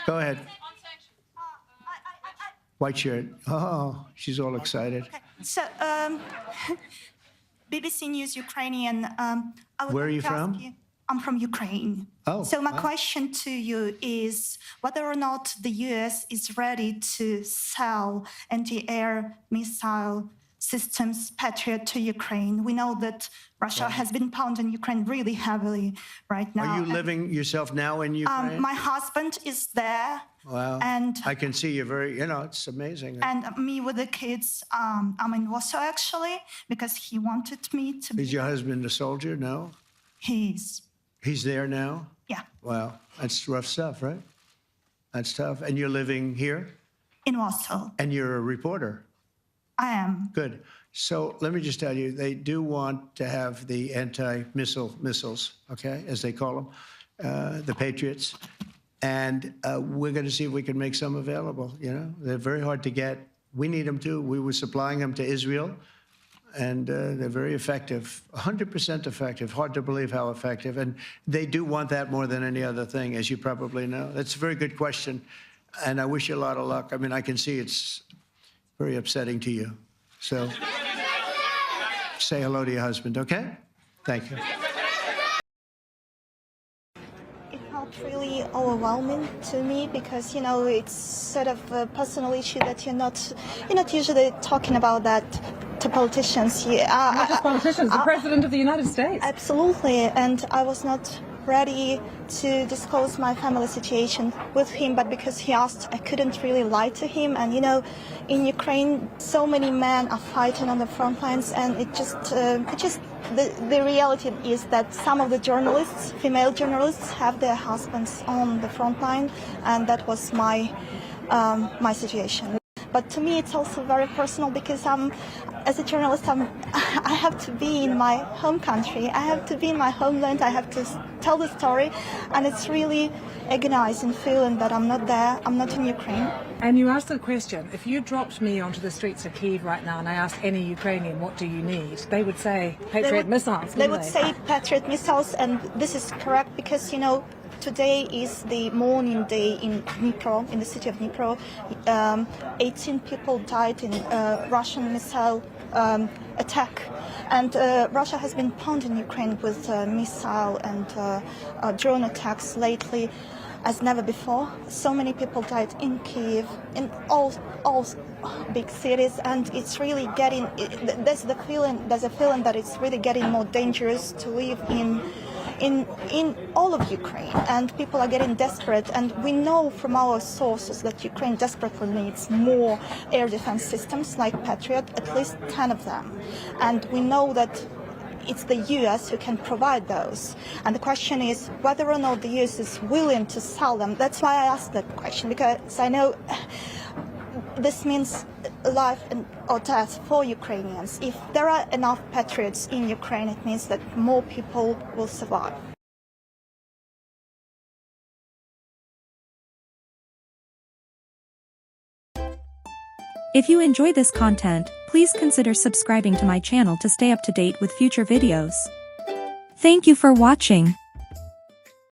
Go ahead. White shirt. Oh, she's all excited. Okay. So, BBC News Ukrainian. Where are you from? I'm from Ukraine. Oh, so my wow. question to you is whether or not the U.S. is ready to sell anti-air missile systems Patriot to Ukraine. We know that Russia has been pounding Ukraine really heavily right now. Are you living yourself now in Ukraine? My husband is there. Wow. And I can see you're very, it's amazing. And me with the kids, I'm in Warsaw actually, because he wanted me to be. Is your husband a soldier? No? He's there now? Yeah. Wow. That's rough stuff, right? That's tough. And you're living here? In Warsaw. And you're a reporter? I am. Good. So let me just tell you, they do want to have the missiles, okay, as they call them, the Patriots. And we're going to see if we can make some available, They're very hard to get. We need them too. We were supplying them to Israel, and they're very effective, 100% effective. Hard to believe how effective. And they do want that more than any other thing, as you probably know. That's a very good question, and I wish you a lot of luck. I mean, I can see it's very upsetting to you. So say hello to your husband, okay? Thank you. It felt really overwhelming to me because, it's sort of a personal issue that you're not usually talking about that to politicians. Not just politicians, the President of the United States. Absolutely, and I was not ready to disclose my family situation with him, but because he asked, I couldn't really lie to him. And in Ukraine, so many men are fighting on the front lines, and the reality is that some of the journalists, female journalists, have their husbands on the front line, and that was my situation. But to me, it's also very personal because as a journalist, I have to be in my home country. I have to be in my homeland. I have to tell the story. And it's really agonizing feeling that I'm not there. I'm not in Ukraine. And you asked the question, if you dropped me onto the streets of Kyiv right now and I asked any Ukrainian, what do you need? They would say Patriot missiles. They would say Patriot missiles. And this is correct because, today is the mourning day in Dnipro, in the city of Dnipro. 18 people died in Russian missile attack. And Russia has been pounding Ukraine with missile and drone attacks lately as never before. So many people died in Kyiv, in all big cities, and it's really there's a feeling that it's really getting more dangerous to live in all of Ukraine, and people are getting desperate, and we know from our sources that Ukraine desperately needs more air defense systems like Patriot, at least 10 of them, and we know that it's the US who can provide those, and the question is whether or not the US is willing to sell them. That's why I asked that question, because I know this means life or death for Ukrainians. If there are enough Patriots in Ukraine, it means that more people will survive. If you enjoy this content, please consider subscribing to my channel to stay up to date with future videos. Thank you for watching.